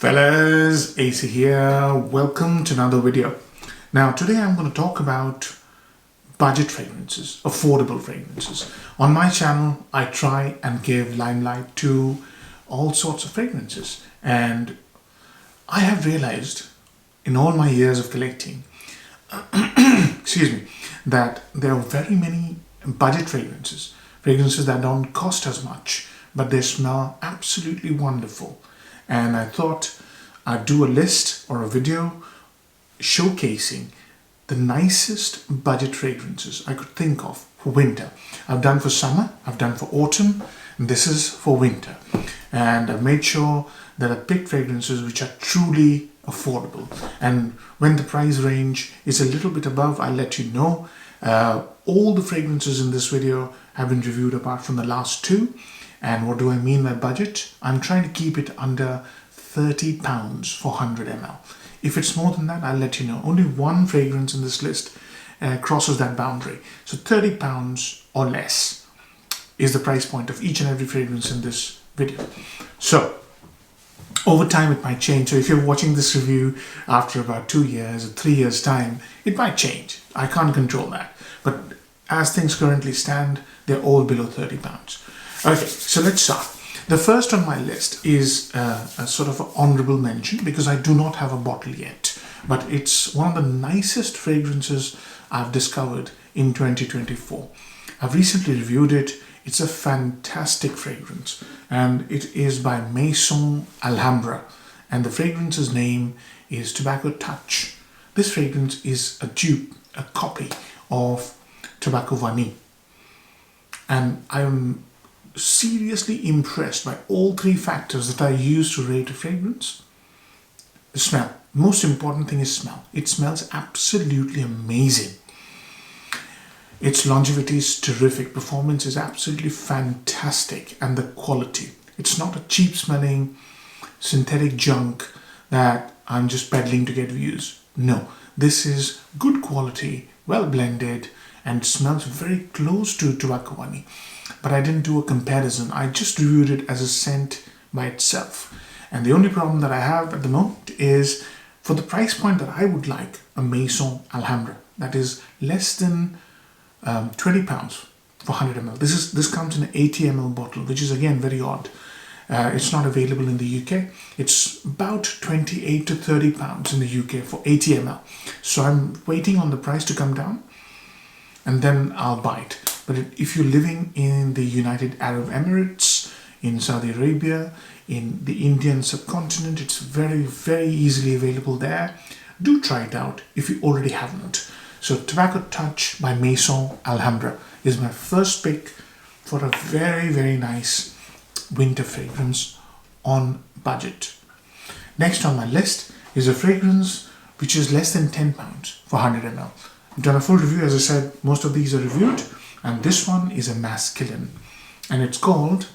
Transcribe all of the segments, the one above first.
Fellas, AC here. Welcome to another video. Now today I'm going to talk about budget fragrances, affordable fragrances. On my channel I try and give limelight to all sorts of fragrances, and I have realized in all my years of collecting excuse me, that there are very many budget fragrances that don't cost as much, but they smell absolutely wonderful. And I thought I'd do a list or a video showcasing the nicest budget fragrances I could think of for winter. I've done for summer, I've done for autumn, and this is for winter. And I've made sure that I picked fragrances which are truly affordable. And when the price range is a little bit above, I'll let you know. All the fragrances in this video have been reviewed apart from the last two. And what do I mean by budget? I'm trying to keep it under £30 for 100 ml. If it's more than that, I'll let you know. Only one fragrance in this list crosses that boundary. So £30 or less is the price point of each and every fragrance in this video. So over time it might change. So if you're watching this review after about 2 years or 3 years time, it might change. I can't control that. But as things currently stand, they're all below £30. Okay, so let's start. The first on my list is a sort of an honorable mention because I do not have a bottle yet, but it's one of the nicest fragrances I've discovered in 2024. I've recently reviewed it. It's a fantastic fragrance, and it is by Maison Hambra, and the fragrance's name is Tobacco Touch. This fragrance is a dupe, a copy of Tobacco Vanille, and I'm seriously impressed by all three factors that I use to rate a fragrance. The smell. Most important thing is smell. It smells absolutely amazing. Its longevity is terrific. Performance is absolutely fantastic. And the quality. It's not a cheap smelling synthetic junk that I'm just peddling to get views. No. This is good quality, well blended, and smells very close to Tobacco Vanille. But I didn't do a comparison. I just reviewed it as a scent by itself. And the only problem that I have at the moment is for the price point that I would like a Maison Hambra, that is less than £20 for 100 ml. This comes in an 80 ml bottle, which is again very odd. It's not available in the UK. It's about £28 to £30 in the UK for 80 ml. So I'm waiting on the price to come down, and then I'll buy it. But if you're living in the United Arab Emirates, in Saudi Arabia, in the Indian subcontinent, it's very, very easily available there. Do try it out if you already haven't. So Tobacco Touch by Maison Hambra is my first pick for a very, very nice winter fragrance on budget. Next on my list is a fragrance which is less than £10 for 100 ml. I've done a full review. As I said, most of these are reviewed. And this one is a masculine, and it's called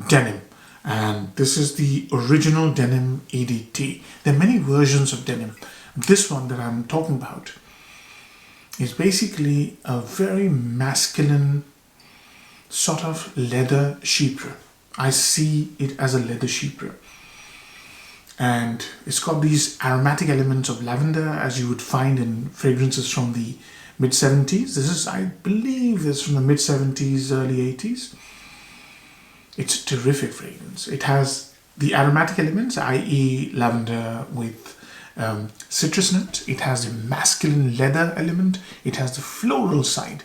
Denim, and this is the original Denim EDT. There are many versions of denim. This one that I'm talking about is basically a very masculine sort of leather chypre. I see it as a leather chypre, and it's got these aromatic elements of lavender as you would find in fragrances from the mid-70s. This is, I believe, is from the mid-70s, early 80s. It's a terrific fragrance. It has the aromatic elements, i.e. lavender with citrus note. It has the masculine leather element. It has the floral side.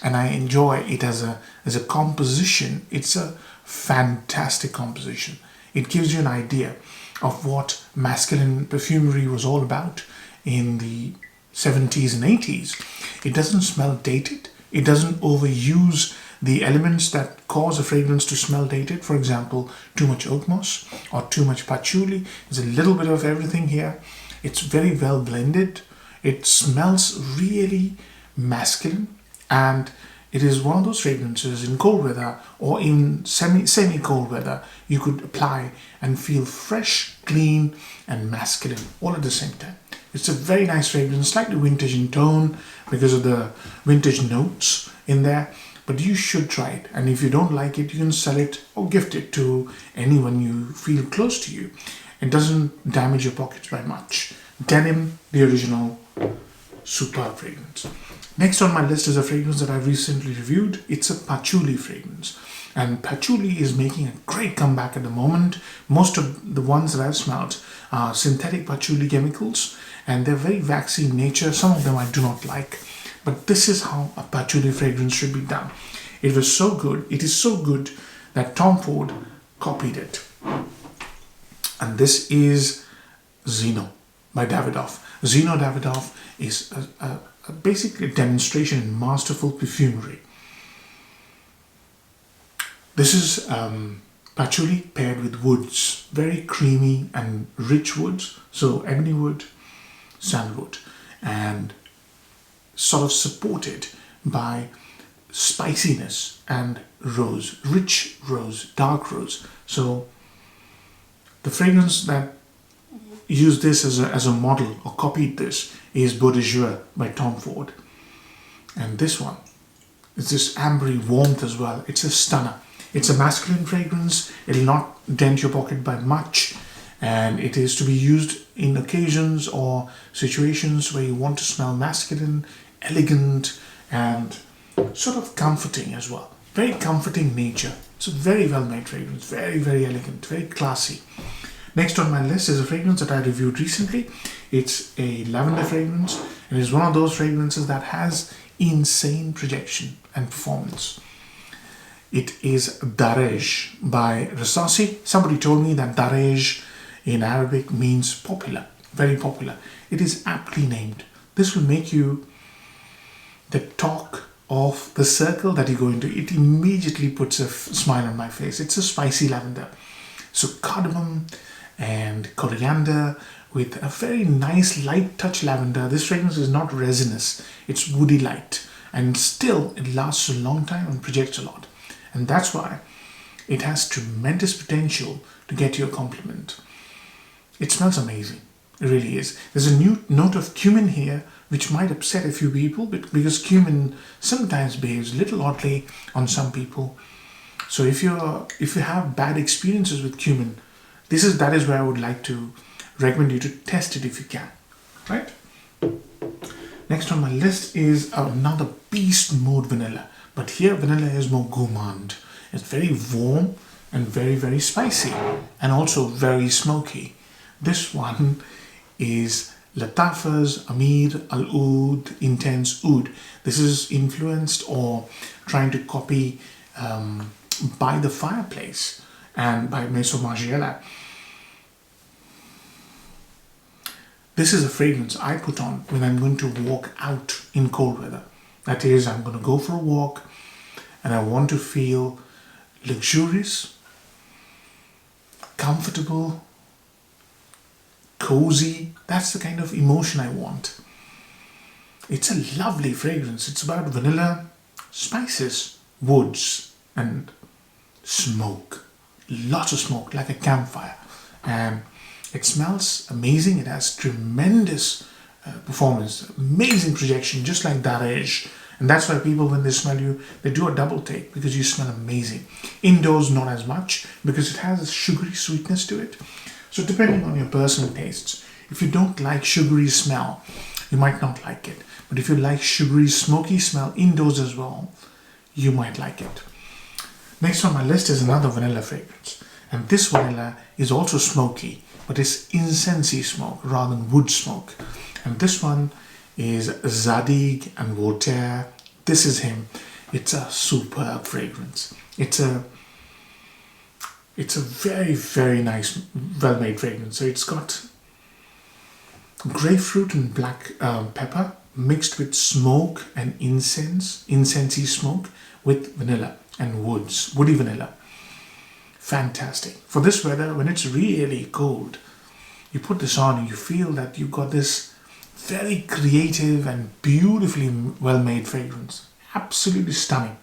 And I enjoy it as a composition. It's a fantastic composition. It gives you an idea of what masculine perfumery was all about in the 70s and 80s. It doesn't smell dated. It doesn't overuse the elements that cause a fragrance to smell dated. For example, too much oak moss or too much patchouli. There's a little bit of everything here. It's very well blended. It smells really masculine, and it is one of those fragrances in cold weather or in semi-cold weather you could apply and feel fresh, clean, and masculine all at the same time. It's a very nice fragrance, slightly vintage in tone because of the vintage notes in there, but you should try it. And if you don't like it, you can sell it or gift it to anyone you feel close to you. It doesn't damage your pockets by much. Denim, the original, superb fragrance. Next on my list is a fragrance that I've recently reviewed. It's a patchouli fragrance. And patchouli is making a great comeback at the moment. Most of the ones that I've smelled are synthetic patchouli chemicals, and they're very waxy in nature. Some of them I do not like. But this is how a patchouli fragrance should be done. It was so good, it is so good that Tom Ford copied it. And this is Zino by Davidoff. Zino Davidoff is basically a demonstration in masterful perfumery. This is patchouli paired with woods, very creamy and rich woods. So ebony wood, sandalwood, and sort of supported by spiciness and rose, rich rose, dark rose. So the fragrance that used this as a model or copied this is Beau de Jour by Tom Ford. And this one is this ambery warmth as well. It's a stunner. It's a masculine fragrance. It'll not dent your pocket by much. And it is to be used in occasions or situations where you want to smell masculine, elegant, and sort of comforting as well. Very comforting nature. It's a very well made fragrance. Very, very elegant. Very classy. Next on my list is a fragrance that I reviewed recently. It's a lavender fragrance, and it's one of those fragrances that has insane projection and performance. It is Daarej by Rasasi. Somebody told me that Daarej in Arabic means popular, very popular. It is aptly named. This will make you the talk of the circle that you go into. It immediately puts a smile on my face. It's a spicy lavender. So cardamom and coriander with a very nice light touch lavender. This fragrance is not resinous. It's woody light, and still it lasts a long time and projects a lot. And that's why it has tremendous potential to get you a compliment. It smells amazing. It really is. There's a new note of cumin here, which might upset a few people because cumin sometimes behaves a little oddly on some people. So if you have bad experiences with cumin, that is where I would like to recommend you to test it if you can. Right? Next on my list is another beast mode vanilla. But here vanilla is more gourmand. It's very warm and very, very spicy, and also very smoky. This one is Lattafa Ameer Oud Intense Oud. This is influenced or trying to copy By the Fireplace and by Maison. This is a fragrance I put on when I'm going to walk out in cold weather. That is, I'm going to go for a walk and I want to feel luxurious, comfortable, cozy. That's the kind of emotion I want. It's a lovely fragrance. It's about vanilla, spices, woods, and smoke. Lots of smoke, like a campfire. And it smells amazing. It has tremendous performance, amazing projection, just like Daarej. And that's why people, when they smell you, they do a double take because you smell amazing. Indoors, not as much because it has a sugary sweetness to it. So depending on your personal tastes, if you don't like sugary smell, you might not like it. But if you like sugary, smoky smell indoors as well, you might like it. Next on my list is another vanilla fragrance. And this vanilla is also smoky, but it's incensey smoke rather than wood smoke. And this one is Zadig and Voltaire. This is him. It's a superb fragrance. It's a very, very nice, well-made fragrance. So it's got grapefruit and black pepper mixed with smoke and incensey smoke with vanilla and woods, woody vanilla. Fantastic. For this weather, when it's really cold, you put this on and you feel that you've got this very creative and beautifully well-made fragrance. Absolutely stunning.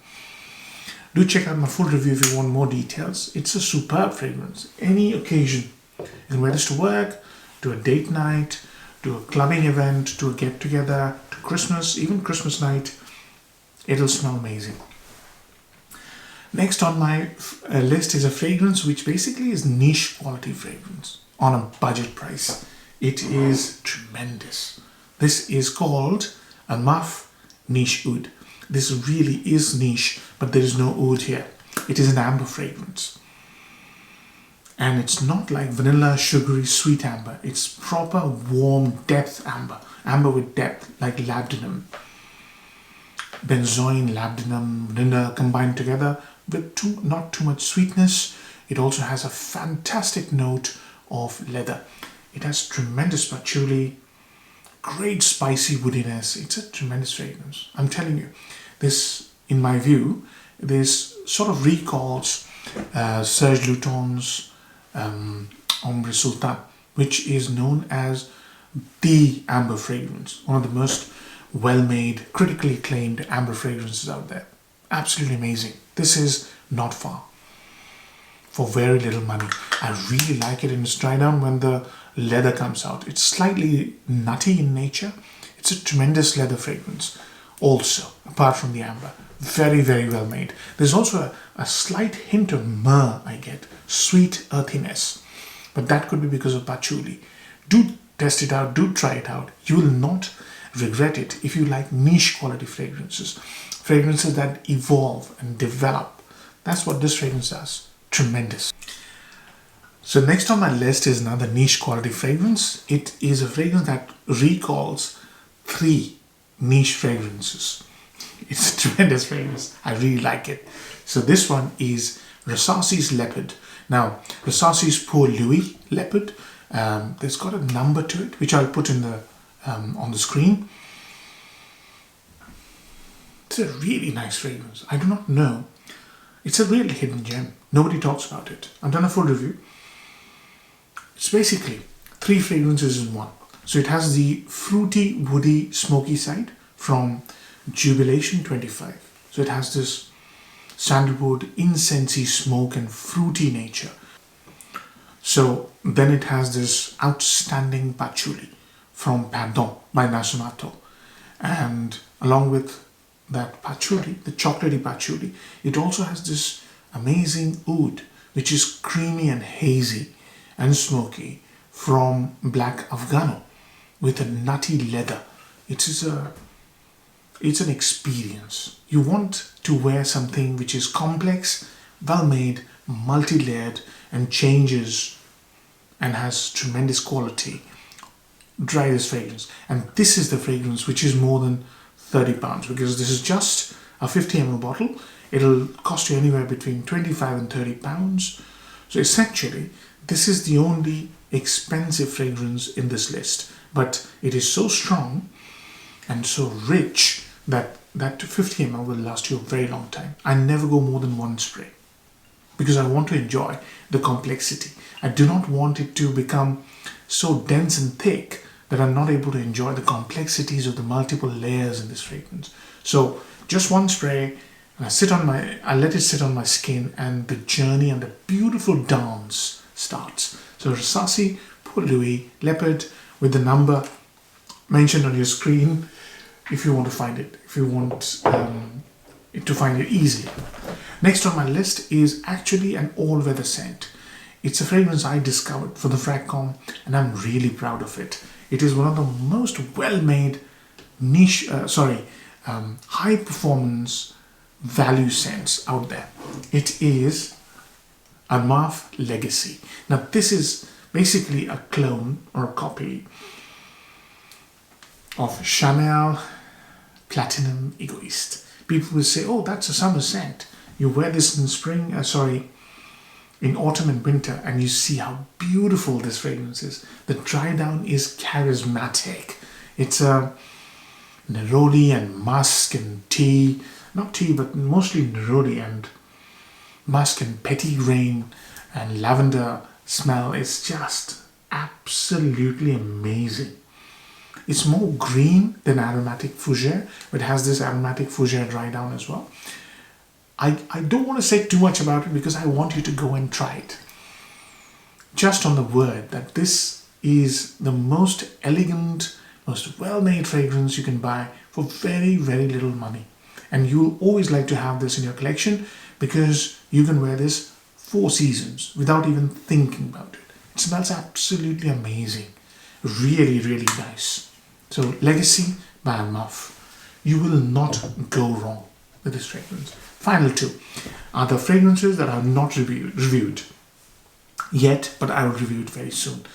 Do check out my full review if you want more details. It's a superb fragrance. Any occasion. You can wear this to work, to a date night, to a clubbing event, to a get-together, to Christmas, even Christmas night. It'll smell amazing. Next on my list is a fragrance which basically is niche quality fragrance on a budget price. It is tremendous. This is called Armaf Niche Oud. This really is niche, but there is no oud here. It is an amber fragrance. And it's not like vanilla, sugary, sweet amber. It's proper, warm, depth amber. Amber with depth, like labdanum. Benzoin, labdanum, vanilla combined together with not too much sweetness. It also has a fantastic note of leather. It has tremendous patchouli, great spicy woodiness. It's a tremendous fragrance. I'm telling you, this, in my view, this sort of recalls Serge Lutens' Ombre Sultan, which is known as the amber fragrance, one of the most well-made, critically acclaimed amber fragrances out there. Absolutely amazing. This is not far for very little money. I really like it in its dry down when the leather comes out. It's slightly nutty in nature. It's a tremendous leather fragrance also, apart from the amber. Very, very well made. There's also a slight hint of myrrh I get, sweet earthiness, but that could be because of patchouli. Do test it out, do try it out. You will not regret it if you like niche quality fragrances. Fragrances that evolve and develop. That's what this fragrance does. Tremendous. So next on my list is another niche quality fragrance. It is a fragrance that recalls 3 niche fragrances. It's a tremendous fragrance. I really like it. So this one is Rasasi's Leopard. Now, Rasasi's Pour Lui Leopard, there's got a number to it, which I'll put in the on the screen. It's a really nice fragrance. I do not know. It's a real hidden gem. Nobody talks about it. I've done a full review. It's basically 3 fragrances in one. So it has the fruity, woody, smoky side from Jubilation 25. So it has this sandalwood, incensey smoke and fruity nature. So then it has this outstanding patchouli from Pardon by Nasonato. And along with that patchouli, the chocolatey patchouli, it also has this amazing oud, which is creamy and hazy and smoky from Black Afghano with a nutty leather. It's an experience. You want to wear something which is complex, well made, multi-layered and changes and has tremendous quality. Try this fragrance. And this is the fragrance which is more than £30 because this is just a 50 ml bottle. It'll cost you anywhere between 25 and £30. So essentially, this is the only expensive fragrance in this list, but it is so strong and so rich that 50 ml will last you a very long time. I never go more than 1 spray because I want to enjoy the complexity. I do not want it to become so dense and thick that I'm not able to enjoy the complexities of the multiple layers in this fragrance. So just 1 spray, and I let it sit on my skin, and the journey and the beautiful dance starts. So Rasasi Pour Lui Leopard with the number mentioned on your screen if you want to find it, if you want to find it easily. Next on my list is actually an all-weather scent. It's a fragrance I discovered for the FragCom and I'm really proud of it. It is one of the most well-made niche, high-performance value scents out there. It is Armaf Legesi. Now this is basically a clone or a copy of Chanel Platinum Egoist. People will say, oh, that's a summer scent. You wear this in spring, in autumn and winter, and you see how beautiful this fragrance is. The dry down is charismatic. It's a neroli and musk and tea, not tea, but mostly neroli and musk and petit grain and lavender smell. It's just absolutely amazing. It's more green than aromatic fougere, but it has this aromatic fougere dry down as well. I don't want to say too much about it because I want you to go and try it. Just on the word that this is the most elegant, most well-made fragrance you can buy for very, very little money. And you'll always like to have this in your collection because you can wear this 4 seasons without even thinking about it. It smells absolutely amazing. Really, really nice. So Legacy by Armaf. You will not go wrong with this fragrance. Final 2 are the fragrances that I have not reviewed yet, but I will review it very soon.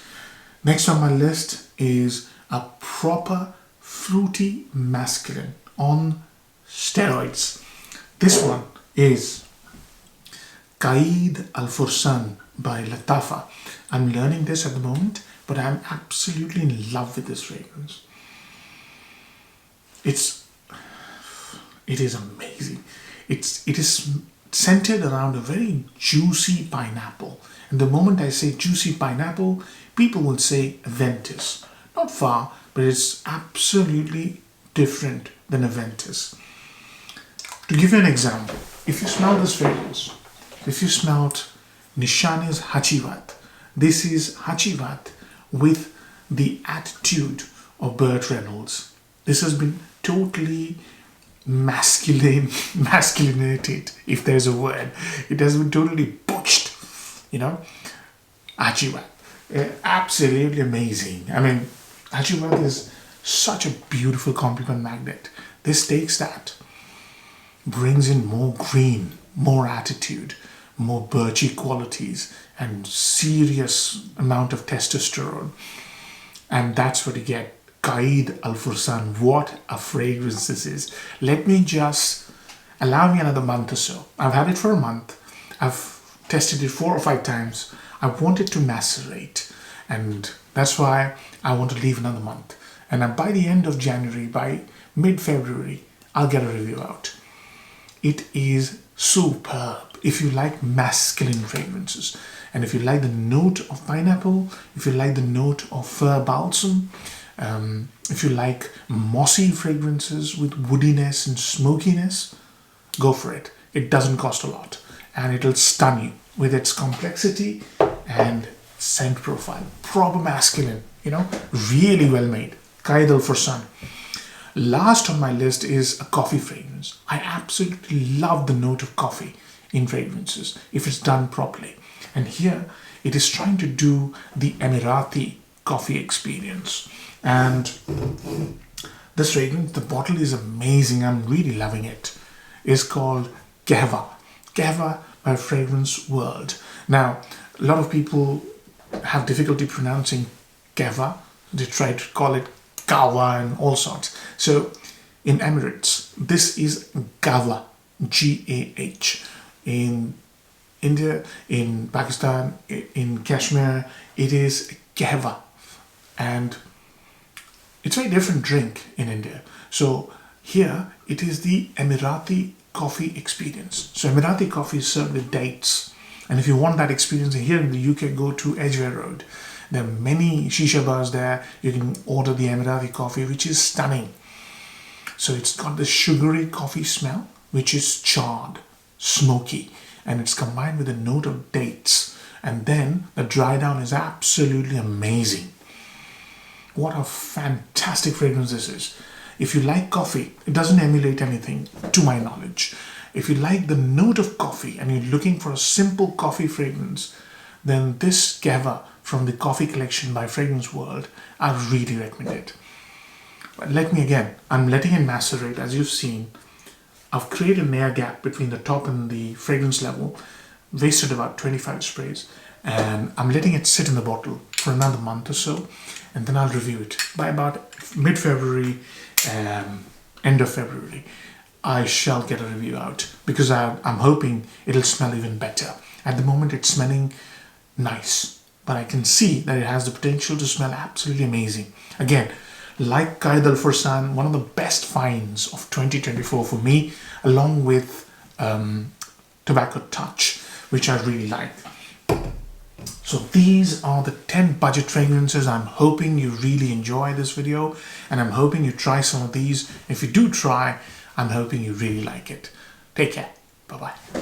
Next on my list is a proper fruity masculine on steroids. This one is Qaeed Al Fursan by Lattafa. I'm learning this at the moment, but I'm absolutely in love with this fragrance. It is amazing. It is centered around a very juicy pineapple. And the moment I say juicy pineapple, people will say Aventus. Not far, but it's absolutely different than Aventus. To give you an example, if you smell this fragrance, if you smelled Nishani's Hachivat, this is Hachivat with the attitude of Burt Reynolds. This has been totally masculinated, if there's a word. It has been totally butched, you know. Hachivat, absolutely amazing. I mean, Hachivat is such a beautiful compliment magnet. This takes that, brings in more green, more attitude, more birchy qualities, and serious amount of testosterone. And that's what you get. Qaeed Al Fursan, what a fragrance this is. Let me just allow me another month or so. I've had it for a month. I've tested it 4 or 5 times. I want it to macerate, and that's why I want to leave another month. And by the end of January, by mid-February, I'll get a review out. It is superb if you like masculine fragrances, and if you like the note of pineapple, if you like the note of fir balsam, if you like mossy fragrances with woodiness and smokiness, go for it. It doesn't cost a lot, and it'll stun you with its complexity and scent profile. Proper masculine, you know, really well made. Qaeed Al Fursan. Last on my list is a coffee fragrance. I absolutely love the note of coffee in fragrances if it's done properly. And here it is trying to do the Emirati coffee experience. And this fragrance, the bottle is amazing. I'm really loving it. It's called Qahwa. Qahwa by Fragrance World. Now, a lot of people have difficulty pronouncing Qahwa. They try to call it Qahwa and all sorts. So in Emirates, this is Qahwa, G-A-H. In India, in Pakistan, in Kashmir, it is Qahwa. And it's a very different drink in India. So here it is the Emirati coffee experience. So Emirati coffee is served with dates. And if you want that experience here in the UK, go to Edgware Road. There are many shisha bars there. You can order the Emirati coffee, which is stunning. So it's got this sugary coffee smell, which is charred, smoky, and it's combined with a note of dates. And then the dry down is absolutely amazing. What a fantastic fragrance this is. If you like coffee, it doesn't emulate anything, to my knowledge. If you like the note of coffee and you're looking for a simple coffee fragrance, then this Qahwa from the coffee collection by Fragrance World, I really recommend it. But I'm letting it macerate. As you've seen, I've created an air gap between the top and the fragrance level, wasted about 25 sprays, and I'm letting it sit in the bottle for another month or so, and then I'll review it. By about mid-February, end of February, I shall get a review out, because I'm hoping it'll smell even better. At the moment it's smelling nice, but I can see that it has the potential to smell absolutely amazing. Again, like Qaeed Al Fursan, one of the best finds of 2024 for me, along with Tobacco Touch, which I really like. So these are the 10 budget fragrances. I'm hoping you really enjoy this video, and I'm hoping you try some of these. If you do try, I'm hoping you really like it. Take care. Bye-bye.